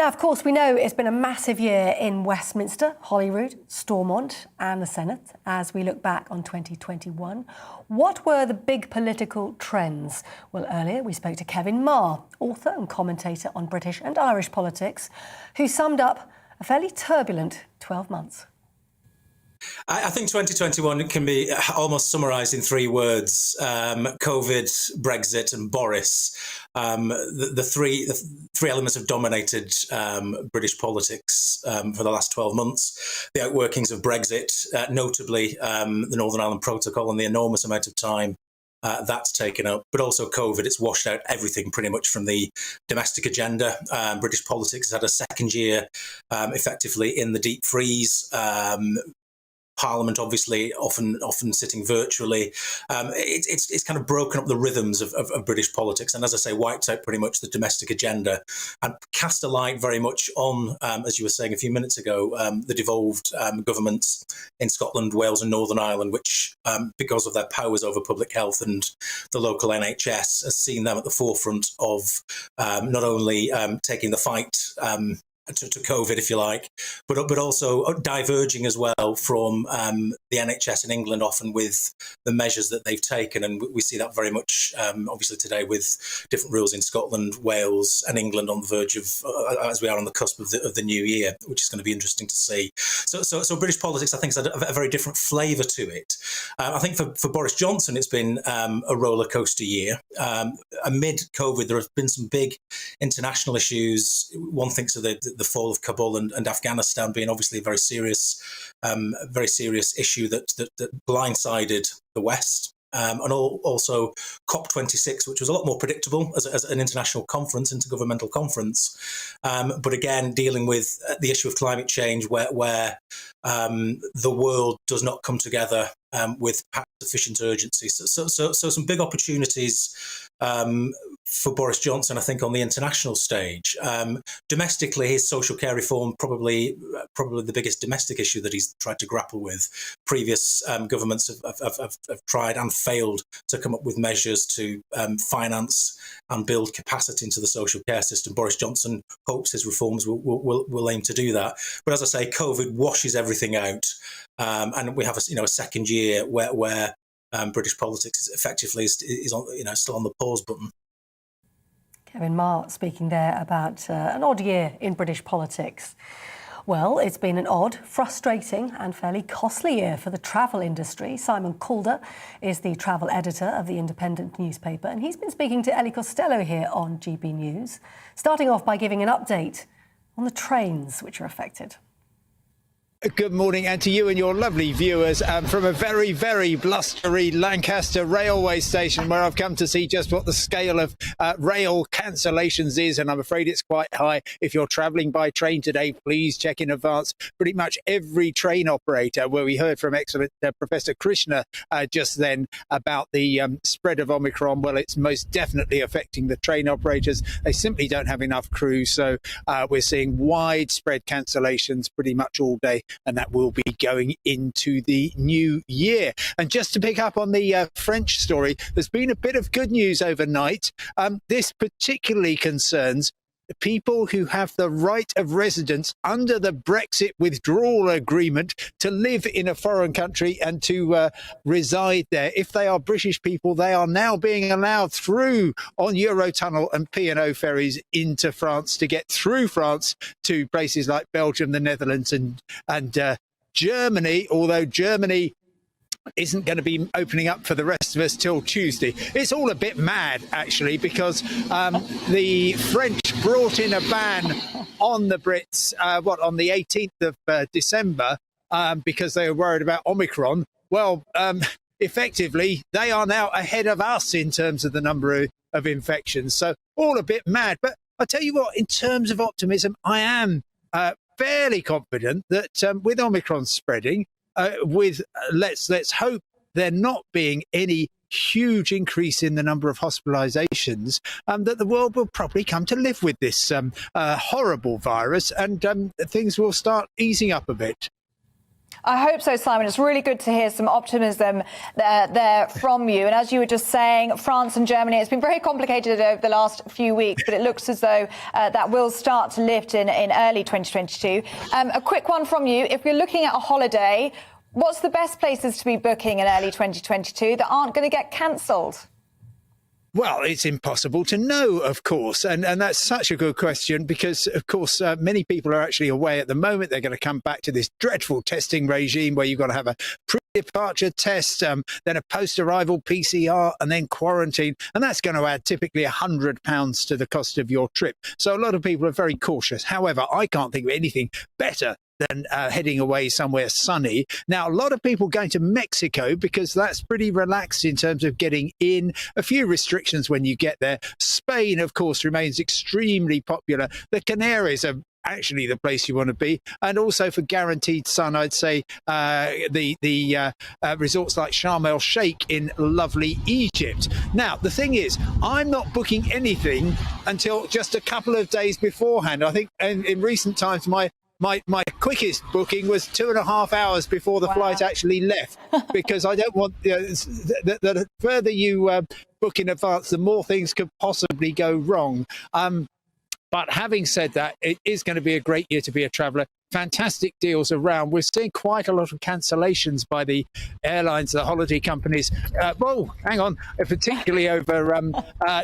Now, of course, we know it's been a massive year in Westminster, Holyrood, Stormont and the Senate as we look back on 2021. What were the big political trends? Well, earlier we spoke to Kevin Marr, author and commentator on British and Irish politics, who summed up a fairly turbulent 12 months. I think 2021 can be almost summarised in three words: COVID, Brexit, and Boris. The three elements have dominated British politics for the last 12 months. The outworkings of Brexit, notably the Northern Ireland Protocol and the enormous amount of time that's taken up, but also COVID. It's washed out everything pretty much from the domestic agenda. British politics has had a second year effectively in the deep freeze. Parliament, obviously, often sitting virtually. It's kind of broken up the rhythms of British politics, and as I say, wiped out pretty much the domestic agenda, and cast a light very much on, as you were saying a few minutes ago, the devolved governments in Scotland, Wales, and Northern Ireland, which, because of their powers over public health and the local NHS, has seen them at the forefront of not only taking the fight to COVID, if you like, but also diverging as well from the NHS in England, often with the measures that they've taken. And we see that very much, obviously, today with different rules in Scotland, Wales and England on the verge of, as we are on the cusp of the new year, which is going to be interesting to see. So British politics, I think, has a very different flavour to it. I think for Boris Johnson, it's been a roller coaster year. Amid COVID, there have been some big international issues. One thinks of the fall of Kabul and Afghanistan being obviously a very serious issue that blindsided the West. and also COP26, which was a lot more predictable as an international conference, intergovernmental conference. But again, dealing with the issue of climate change, where the world does not come together with sufficient urgency. So some big opportunities for Boris Johnson, I think, on the international stage. Domestically, his social care reform probably the biggest domestic issue that he's tried to grapple with. Previous governments have tried and failed to come up with measures to finance and build capacity into the social care system. Boris Johnson hopes his reforms will aim to do that. But as I say, COVID washes everything out, and we have a second year where British politics effectively is on, still on the pause button. Kevin Marr speaking there about an odd year in British politics. Well, it's been an odd, frustrating and fairly costly year for the travel industry. Simon Calder is the travel editor of the Independent newspaper, and he's been speaking to Ellie Costello here on GB News, starting off by giving an update on the trains which are affected. Good morning, and to you and your lovely viewers from a very, very blustery Lancaster railway station, where I've come to see just what the scale of rail cancellations is, and I'm afraid it's quite high. If you're travelling by train today, please check in advance. Pretty much every train operator, where we heard from excellent Professor Krishna just then about the spread of Omicron, well, it's most definitely affecting the train operators. They simply don't have enough crew, so we're seeing widespread cancellations pretty much all day. And that will be going into the new year. And just to pick up on the French story, there's been a bit of good news overnight. This particularly concerns people who have the right of residence under the Brexit withdrawal agreement to live in a foreign country and to reside there. If they are British people, they are now being allowed through on Eurotunnel and P&O ferries into France to get through France to places like Belgium, the Netherlands and Germany, although Germany isn't going to be opening up for the rest of us till Tuesday. It's all a bit mad, actually, because the French brought in a ban on the Brits, on the 18th of December, because they were worried about Omicron. Well, effectively, they are now ahead of us in terms of the number of infections. So all a bit mad. But I'll tell you what, in terms of optimism, I am fairly confident that with Omicron spreading, let's hope there not being any huge increase in the number of hospitalizations, that the world will probably come to live with this horrible virus, and things will start easing up a bit. I hope so, Simon. It's really good to hear some optimism there from you. And as you were just saying, France and Germany, it's been very complicated over the last few weeks, but it looks as though that will start to lift in early 2022. A quick one from you. If you're looking at a holiday, what's the best places to be booking in early 2022 that aren't going to get cancelled? Well, it's impossible to know, of course, and that's such a good question because, of course, many people are actually away at the moment. They're going to come back to this dreadful testing regime where you've got to have a pre-departure test, then a post-arrival PCR, and then quarantine, and that's going to add typically £100 to the cost of your trip. So a lot of people are very cautious. However, I can't think of anything better than heading away somewhere sunny. Now, a lot of people going to Mexico because that's pretty relaxed in terms of getting in. A few restrictions when you get there. Spain, of course, remains extremely popular. The Canaries are actually the place you want to be, and also for guaranteed sun, I'd say the resorts like Sharm el Sheikh in lovely Egypt. Now, the thing is, I'm not booking anything until just a couple of days beforehand. I think in recent times my quickest booking was 2.5 hours before the flight actually left, because I don't want the further you book in advance, the more things could possibly go wrong. But having said that, it is going to be a great year to be a traveller. Fantastic deals around. We're seeing quite a lot of cancellations by the airlines, the holiday companies. Particularly over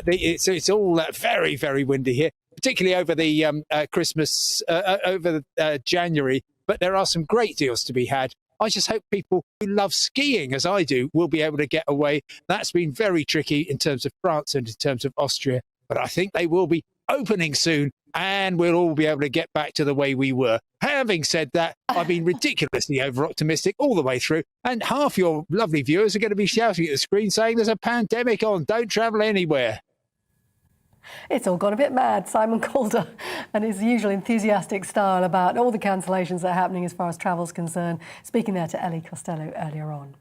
it's all very, very windy here. Particularly over the Christmas, over January. But there are some great deals to be had. I just hope people who love skiing, as I do, will be able to get away. That's been very tricky in terms of France and in terms of Austria. But I think they will be opening soon, and we'll all be able to get back to the way we were. having said that, I've been ridiculously over-optimistic all the way through, and half your lovely viewers are going to be shouting at the screen saying there's a pandemic on, don't travel anywhere. It's all gone a bit mad, Simon Calder, and his usual enthusiastic style about all the cancellations that are happening as far as travel's concerned, speaking there to Ellie Costello earlier on.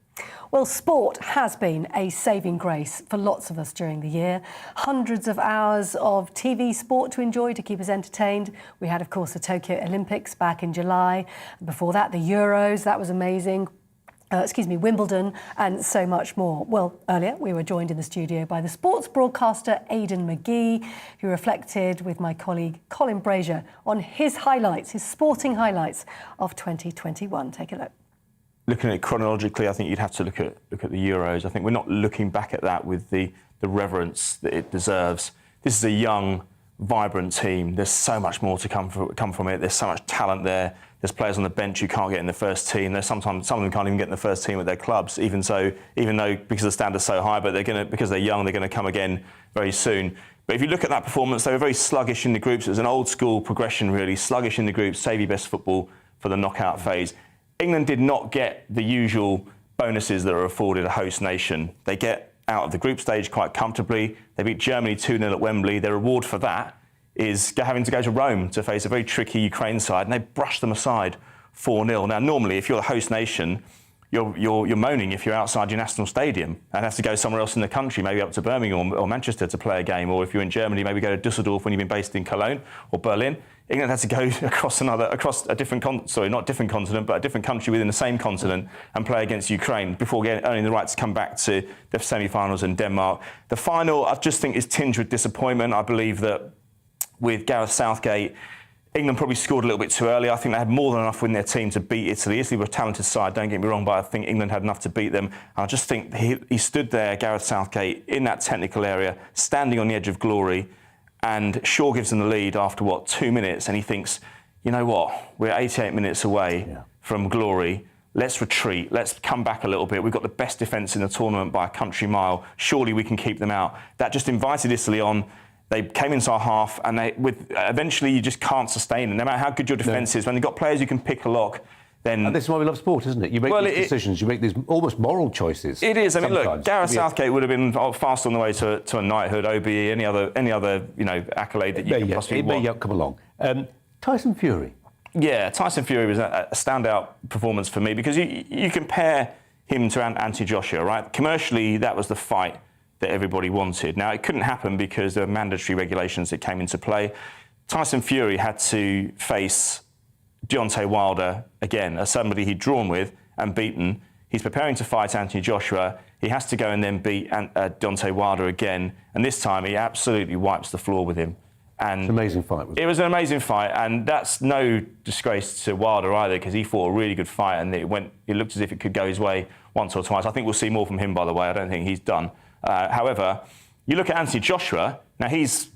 Well, sport has been a saving grace for lots of us during the year. Hundreds of hours of TV sport to enjoy to keep us entertained. We had, of course, the Tokyo Olympics back in July. Before that, the Euros. That was amazing. Wimbledon, and so much more. Well, earlier we were joined in the studio by the sports broadcaster Aidan McGee, who reflected with my colleague Colin Brazier on his highlights, his sporting highlights of 2021. Take a look. Looking at it chronologically, I think you'd have to look at the Euros. I think we're not looking back at that with the reverence that it deserves. This is a young, vibrant team. There's so much more to come from it. There's so much talent there. There's players on the bench who can't get in the first team. There's sometimes some of them can't even get in the first team at their clubs. Even though because the standard's so high, but because they're young, they're going to come again very soon. But if you look at that performance, they were very sluggish in the groups. It was an old school progression, really sluggish in the groups. Save your best football for the knockout phase. England did not get the usual bonuses that are afforded a host nation. They get out of the group stage quite comfortably. They beat Germany 2-0 at Wembley. Their reward for that is having to go to Rome to face a very tricky Ukraine side, and they brushed them aside 4-0. Now, normally, if you're the host nation, you're moaning if you're outside your national stadium and have to go somewhere else in the country, maybe up to Birmingham or Manchester to play a game, or if you're in Germany, maybe go to Dusseldorf when you've been based in Cologne or Berlin. England had to go across a different country within the same continent and play against Ukraine before earning the right to come back to the semi-finals in Denmark. The final, I just think, is tinged with disappointment. I believe that with Gareth Southgate, England probably scored a little bit too early. I think they had more than enough within their team to beat Italy. Italy were a talented side, don't get me wrong, but I think England had enough to beat them. I just think he stood there, Gareth Southgate, in that technical area, standing on the edge of glory, and Shaw gives them the lead after, 2 minutes, and he thinks, you know what, we're 88 minutes away from glory. Let's retreat. Let's come back a little bit. We've got the best defence in the tournament by a country mile. Surely we can keep them out. That just invited Italy on. They came into our half, and eventually you just can't sustain it. No matter how good your defence is, when you've got players who can pick a lock, then... And this is why we love sport, isn't it? You make these decisions, you make these almost moral choices. It is. I mean, sometimes. Look, Gareth Southgate would have been fast on the way to a knighthood, OBE, any other accolade that you can possibly want. It may come along. Tyson Fury. Yeah, Tyson Fury was a standout performance for me because you compare him to Anthony Joshua, right? Commercially, that was the fight that everybody wanted. Now, it couldn't happen because there were mandatory regulations that came into play. Tyson Fury had to face Deontay Wilder again, as somebody he'd drawn with and beaten. He's preparing to fight Anthony Joshua. He has to go and then beat Deontay Wilder again. And this time, he absolutely wipes the floor with him. And it's an amazing fight. It was an amazing fight, and that's no disgrace to Wilder either, because he fought a really good fight, and it looked as if it could go his way once or twice. I think we'll see more from him, by the way. I don't think he's done. However, you look at Anthony Joshua. Now he's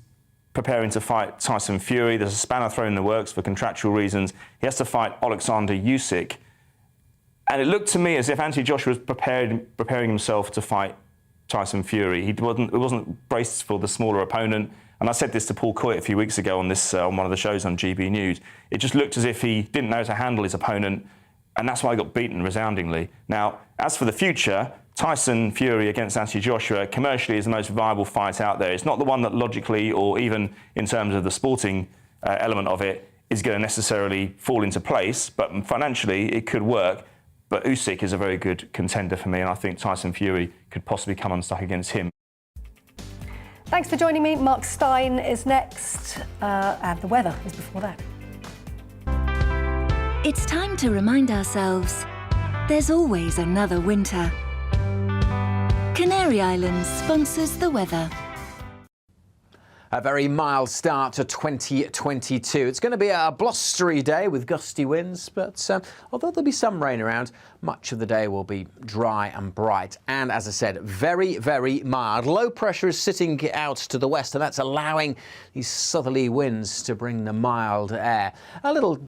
preparing to fight Tyson Fury. There's a spanner thrown in the works for contractual reasons. He has to fight Alexander Usyk, and it looked to me as if Anthony Joshua was preparing himself to fight Tyson Fury. It wasn't braced for the smaller opponent. And I said this to Paul Coyte a few weeks ago on one of the shows on GB News. It just looked as if he didn't know how to handle his opponent, and that's why he got beaten resoundingly. Now, as for the future, Tyson Fury against Anthony Joshua commercially is the most viable fight out there. It's not the one that logically, or even in terms of the sporting element of it, is going to necessarily fall into place, but financially it could work. But Usyk is a very good contender for me, and I think Tyson Fury could possibly come unstuck against him. Thanks for joining me. Mark Stein is next, and the weather is before that. It's time to remind ourselves there's always another winter. Canary Islands sponsors the weather. A very mild start to 2022. It's going to be a blustery day with gusty winds, but although there'll be some rain around, much of the day will be dry and bright. And as I said, very, very mild. Low pressure is sitting out to the west, and that's allowing these southerly winds to bring the mild air. A little